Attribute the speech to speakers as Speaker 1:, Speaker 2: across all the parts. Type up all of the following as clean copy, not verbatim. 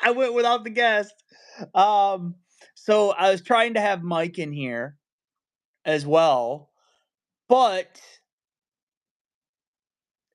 Speaker 1: I went without the guest. Um, so I was trying to have Mike in here as well, but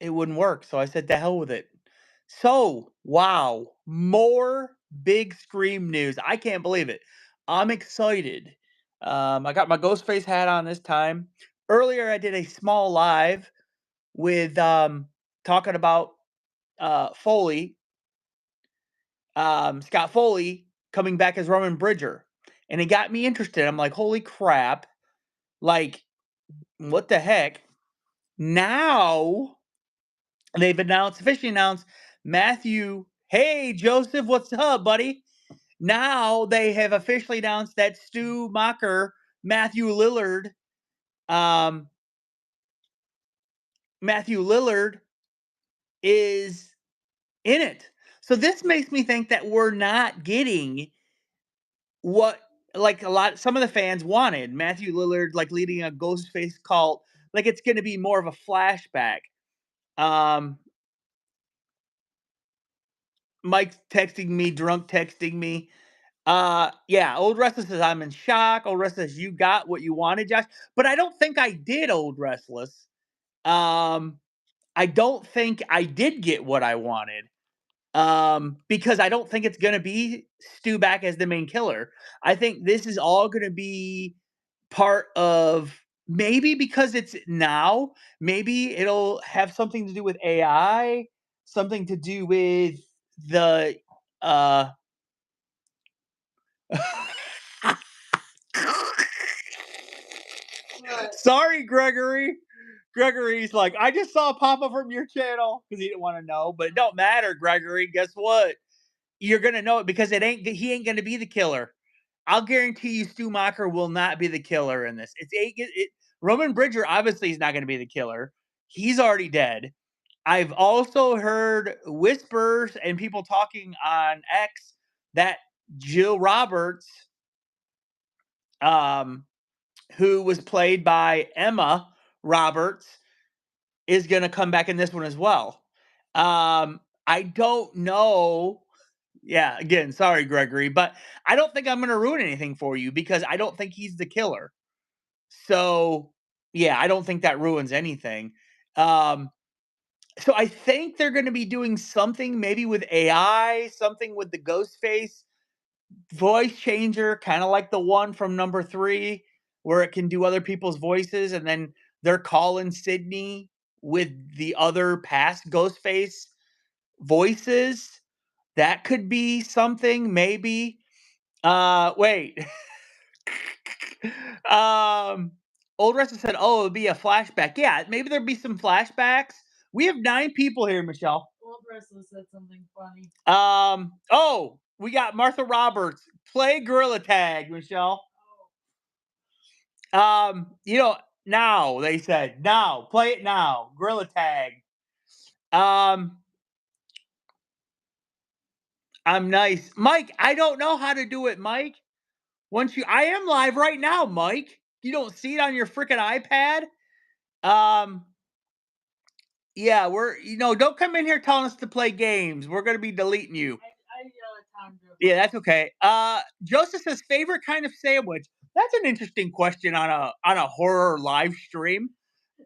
Speaker 1: it wouldn't work. So I said, "To hell with it." So, wow, more big Scream news. I can't believe it. I'm excited. I got my Ghostface hat on this time. Earlier, I did a small live with talking about Foley, Scott Foley coming back as Roman Bridger, and it got me interested. I'm like, holy crap! Like, what the heck? Now they've officially announced Matthew. Hey, Joseph, what's up, buddy? Now they have officially announced that Stu Macher, Matthew Lillard, um, Matthew Lillard is in it. So this makes me think that we're not getting what like a lot some of the fans wanted. Matthew Lillard like leading a Ghostface cult. Like it's going to be more of a flashback. Um, Mike's texting me, drunk texting me. Yeah, Old Restless says I'm in shock. Old Restless says you got what you wanted, Josh. But I don't think I did, Old Restless. Um, I don't think I did get what I wanted. Because I don't think it's gonna be Stu back as the main killer. I think this is all gonna be part of maybe because it's now, maybe it'll have something to do with AI, something to do with the uh
Speaker 2: What?
Speaker 1: Sorry, Gregory. Gregory's like, I just saw a pop up from your channel because he didn't want to know, but it don't matter, Gregory. Guess what? You're gonna know it because he ain't gonna be the killer. I'll guarantee you, Stu Macher will not be the killer in this. Roman Bridger obviously is not gonna be the killer. He's already dead. I've also heard whispers and people talking on X that Jill Roberts, um, who was played by Emma Roberts, is gonna come back in this one as well. I don't know. Yeah, again, sorry, Gregory, but I don't think I'm gonna ruin anything for you because I don't think he's the killer. So, yeah, I don't think that ruins anything. Um, so I think they're gonna be doing something maybe with AI, something with the ghost face voice changer, kind of like the one from number 3, where it can do other people's voices, and then they're calling Sydney with the other past Ghostface voices. That could be something, maybe. Wait. um, Old Russell said, "Oh, it'll be a flashback." Yeah, maybe there'll be some flashbacks. We have 9 people here, Michelle.
Speaker 2: Old Restless said something funny.
Speaker 1: Oh, we got Martha Roberts. Play Gorilla Tag, Michelle. You know, now they said now, play it now. Gorilla Tag. Um, I'm nice, Mike. I don't know how to do it, Mike. I am live right now, Mike. You don't see it on your freaking iPad. Um, yeah, don't come in here telling us to play games. We're gonna be deleting you.
Speaker 2: I yell at Tom to
Speaker 1: Yeah, that's okay. Joseph says favorite kind of sandwich. That's an interesting question on a horror live stream.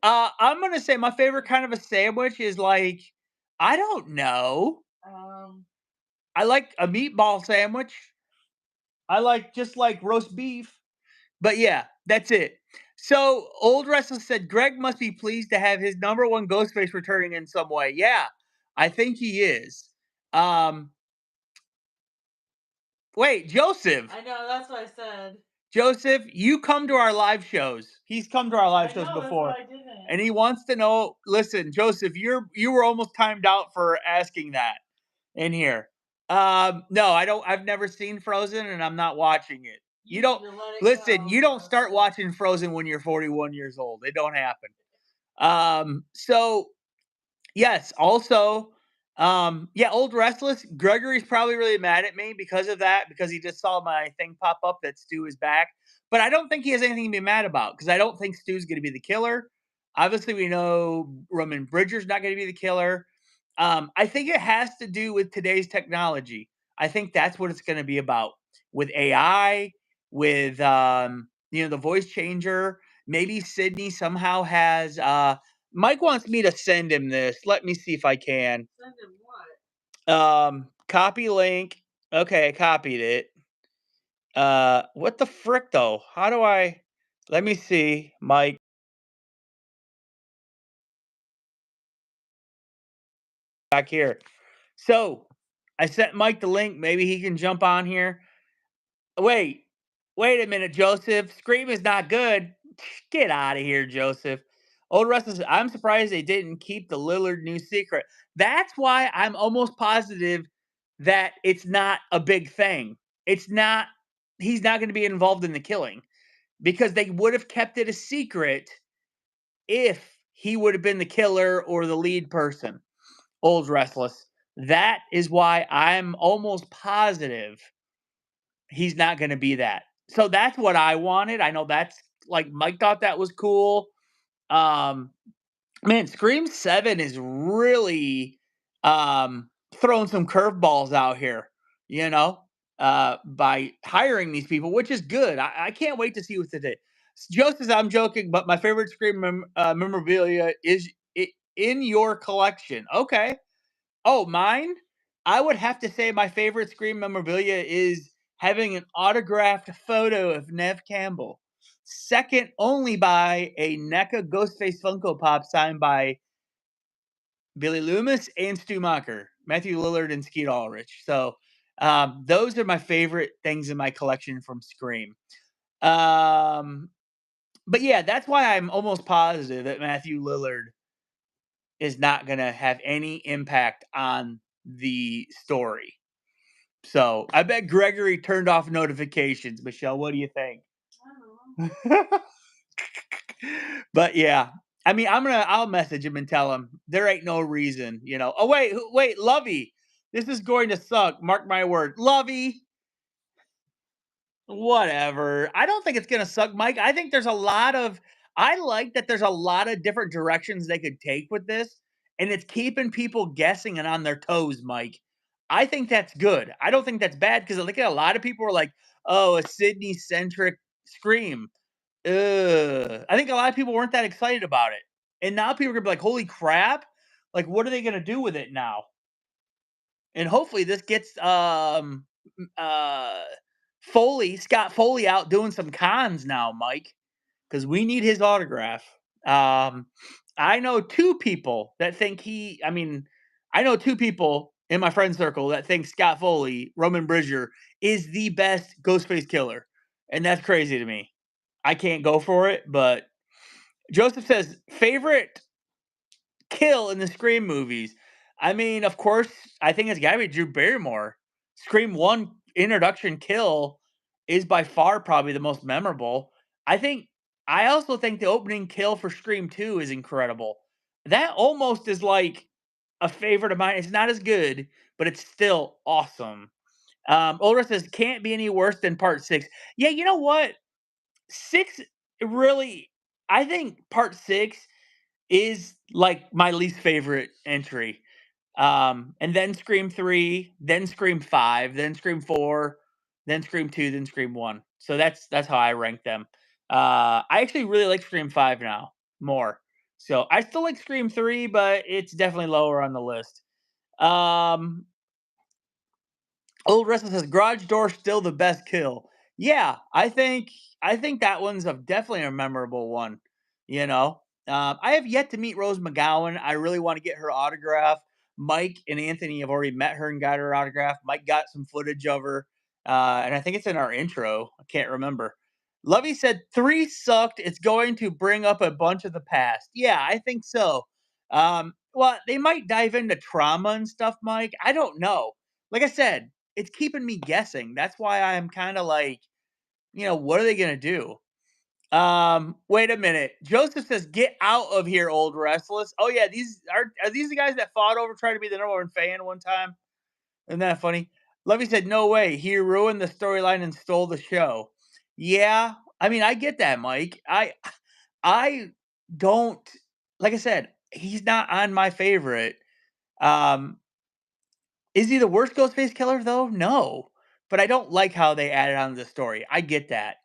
Speaker 1: I'm gonna say my favorite kind of a sandwich is like, I don't know.
Speaker 2: um
Speaker 1: I like a meatball sandwich. I like just like roast beef. But yeah, that's it. So Old Restless said Greg must be pleased to have his number one Ghostface returning in some way. Yeah, I think he is. Um, wait, Joseph.
Speaker 2: I know that's what I said.
Speaker 1: Joseph, you come to our live shows. He's come to our live
Speaker 2: I
Speaker 1: shows
Speaker 2: know that's
Speaker 1: before.
Speaker 2: why I didn't.
Speaker 1: And he wants to know, listen, Joseph, you were almost timed out for asking that in here. No, I've never seen Frozen and I'm not watching it.
Speaker 2: You
Speaker 1: You
Speaker 2: need
Speaker 1: don't
Speaker 2: to let it
Speaker 1: listen,
Speaker 2: go,
Speaker 1: you don't start
Speaker 2: Joseph.
Speaker 1: watching Frozen when you're 41 years old. It don't happen. So yes, also, yeah, Old Restless, Gregory's probably really mad at me because of that, because he just saw my thing pop up that Stu is back. But I don't think he has anything to be mad about because I don't think Stu's going to be the killer. Obviously, we know Roman Bridger's not going to be the killer. I think it has to do with today's technology. I think that's what it's going to be about with AI, with the voice changer. Maybe Sydney somehow has. Mike wants me to send him this. Let me see if I can.
Speaker 2: Send him what?
Speaker 1: Copy link. Okay, I copied it. What the frick though? How do I? Let me see, Mike. Back here. So I sent Mike the link. Maybe he can jump on here. Wait, wait a minute, Joseph. Scream is not good. Get out of here, Joseph. Old Russ says, I'm surprised they didn't keep the Lillard news secret. That's why I'm almost positive that it's not a big thing. It's not, he's not going to be involved in the killing because they would have kept it a secret if he would have been the killer or the lead person. Old Restless. That is why I'm almost positive he's not going to be that. So that's what I wanted. I know that's like Mike thought that was cool. Um, Man, Scream 7 is really throwing some curveballs out here, you know, by hiring these people, which is good. I can't wait to see what they do. Just as I'm joking, but my favorite Scream memorabilia is in your collection. Okay. Oh, mine? I would have to say my favorite Scream memorabilia is having an autographed photo of Nev Campbell. Second only by a NECA Ghostface Funko Pop signed by Billy Loomis and Stu Macher, Matthew Lillard and Skeet Ulrich. So those are my favorite things in my collection from Scream. But yeah, that's why I'm almost positive that Matthew Lillard is not going to have any impact on the story. So I bet Gregory turned off notifications. Michelle, what do you think?
Speaker 2: I don't know.
Speaker 1: But yeah, I mean, I'll message him and tell him there ain't no reason, you know. Oh wait, Lovey, this is going to suck. Mark my word, Lovey. Whatever. I don't think it's gonna suck, Mike. I think there's a lot of. I like that there's a lot of different directions they could take with this, and it's keeping people guessing and on their toes, Mike. I think that's good. I don't think that's bad because I look at a lot of people are like, "Oh, a Sydney centric Scream." I think a lot of people weren't that excited about it, and now people are gonna be like, "Holy crap! Like, what are they gonna do with it now?" And hopefully, this gets uh Scott Foley out doing some cons now, Mike, because we need his autograph. Um, I know two people that think I know two people in my friend circle that think Scott Foley, Roman Bridger, is the best Ghostface killer. And that's crazy to me. I can't go for it, but Joseph says favorite kill in the Scream movies. I mean, of course, I think it's gotta be Drew Barrymore. Scream 1 introduction kill is by far probably the most memorable. I think I also think the opening kill for Scream 2 is incredible. That almost is like a favorite of mine. It's not as good, but it's still awesome. Ulrich says can't be any worse than part 6. Yeah, you know what? 6 really I think part 6 is like my least favorite entry. And then Scream 3, then Scream 5, then Scream 4, then Scream 2, then Scream 1. So that's how I rank them. I actually really like Scream 5 now more. So I still like Scream 3, but it's definitely lower on the list. Um, Old Restless says garage door still the best kill. Yeah, I think that one's definitely a memorable one. You know, I have yet to meet Rose McGowan. I really want to get her autograph. Mike and Anthony have already met her and got her autograph. Mike got some footage of her, and I think it's in our intro. I can't remember. Lovey said 3 sucked. It's going to bring up a bunch of the past. Yeah, I think so. Well, they might dive into trauma and stuff, Mike. I don't know. Like I said, it's keeping me guessing. That's why I'm kind of like, what are they gonna do? Wait a minute. Joseph says, "Get out of here, old restless." Oh yeah, these are these the guys that fought over trying to be the number one fan one time? Isn't that funny? Lovey said, "No way. He ruined the storyline and stole the show." Yeah, I mean, I get that, Mike. I don't like I said, he's not on my favorite. Um, Is he the worst Ghostface killer though? No. But I don't like how they added on to the story. I get that.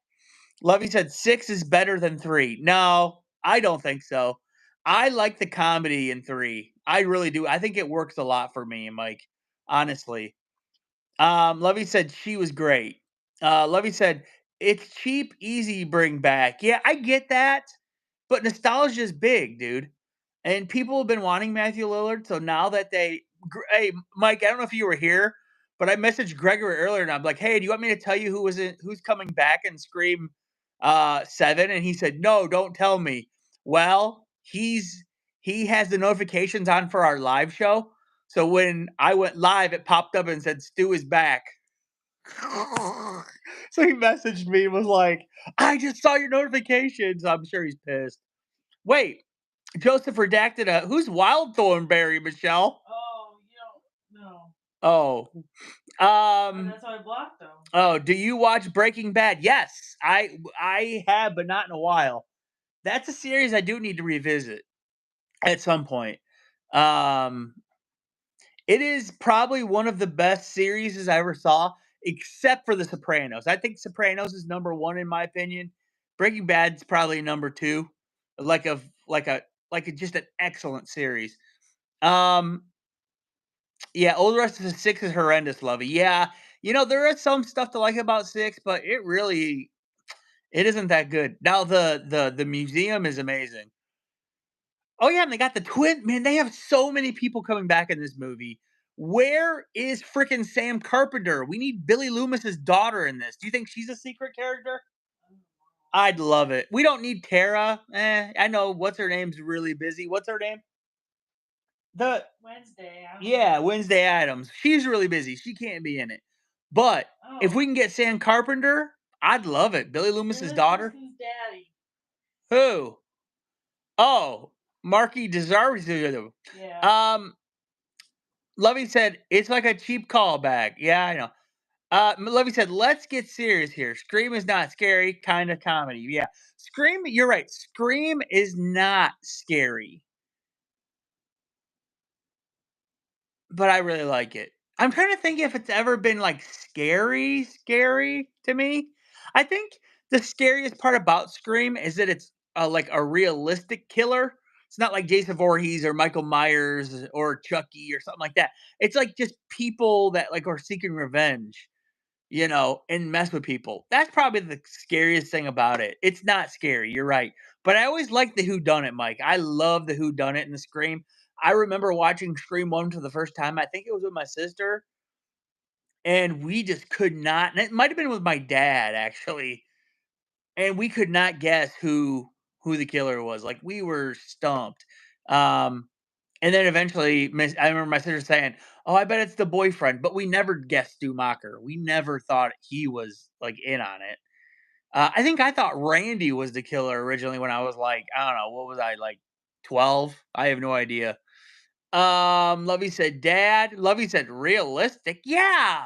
Speaker 1: Lovey said 6 is better than 3. No, I don't think so. I like the comedy in 3. I really do. I think it works a lot for me, Mike, honestly. Lovey said she was great. Lovey said it's cheap, easy bring back. Yeah, I get that, but nostalgia is big, dude. And people have been wanting Matthew Lillard, so now that hey, Mike, I don't know if you were here, but I messaged Gregory earlier, and I'm like, "Hey, do you want me to tell you who's coming back in Scream 7?" And he said, "No, don't tell me." Well, he has the notifications on for our live show, so when I went live, it popped up and said Stu is back. So he messaged me and was like, "I just saw your notifications." I'm sure he's pissed. Wait, Joseph redacted a who's Wild Thornberry, Michelle?
Speaker 2: Oh, you don't know.
Speaker 1: Oh.
Speaker 2: And
Speaker 1: Um
Speaker 2: that's why I blocked them.
Speaker 1: oh, do you watch Breaking Bad? Yes. I have, but not in a while. That's a series I do need to revisit at some point. Um it is probably one of the best series I ever saw, except for The Sopranos. I think Sopranos is number 1 in my opinion. Breaking Bad's probably number 2. Like a just an excellent series. Um Yeah, Old Rest of the 6 is horrendous, Lovey. Yeah, there is some stuff to like about 6, but it isn't that good. Now the museum is amazing. Oh yeah, and they got the twin man, they have so many people coming back in this movie. Where is freaking Sam Carpenter? We need Billy Loomis's daughter in this. Do you think she's a secret character? I'd love it. We don't need Tara. I know what's her name's really busy. What's her name? The
Speaker 2: Wednesday. I don't
Speaker 1: Yeah,
Speaker 2: know.
Speaker 1: Wednesday Adams. She's really busy. She can't be in it. But if we
Speaker 2: Oh,
Speaker 1: can get Sam Carpenter, I'd love it. Billy
Speaker 2: Billy
Speaker 1: Loomis's daughter.
Speaker 2: Crystal's daddy.
Speaker 1: Who? Oh, Marky deserves it.
Speaker 2: Yeah.
Speaker 1: Um, Lovey said it's like a cheap callback. Yeah, I know. Lovey said, let's get serious here. Scream is not scary, kind of comedy. Yeah. Scream, you're right. Scream is not scary. But I really like it. I'm trying to think if it's ever been, like, scary to me. I think the scariest part about Scream is that it's, like, a realistic killer. It's not like Jason Voorhees or Michael Myers or Chucky or something like that. It's, like, just people that, like, are seeking revenge, and mess with people. That's probably the scariest thing about it. It's not scary, you're right. But I always like the whodunit, Mike. I love the whodunit in the Scream. I remember watching Scream 1 for the first time. I think it was with my sister, and we just could not, and it might have been with my dad actually, and we could not guess who the killer was. Like we were stumped. Um, and then eventually, I remember my sister saying, "Oh, I bet it's the boyfriend," but we never guessed Stu Macher. We never thought he was like in on it. I think I thought Randy was the killer originally when I was like, I don't know, what was I like 12? I have no idea. Lovey said, "Dad." Lovey said, "Realistic." Yeah,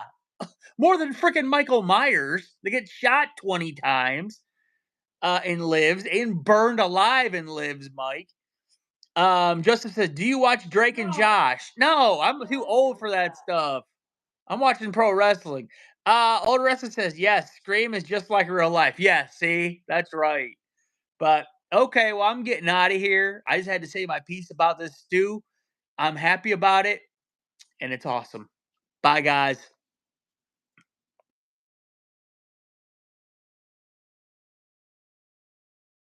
Speaker 1: more than freaking Michael Myers. They get shot 20 times and lives, and burned alive and lives, Mike. Joseph says, "Do you watch Drake and
Speaker 2: No.
Speaker 1: Josh?" No, I'm too old for that stuff. I'm watching pro wrestling. Old Wrestler says, "Yes, Scream is just like real life." Yeah, see, that's right. But okay, well, I'm getting out of here. I just had to say my piece about this stew. I'm happy about it, and it's awesome. Bye, guys.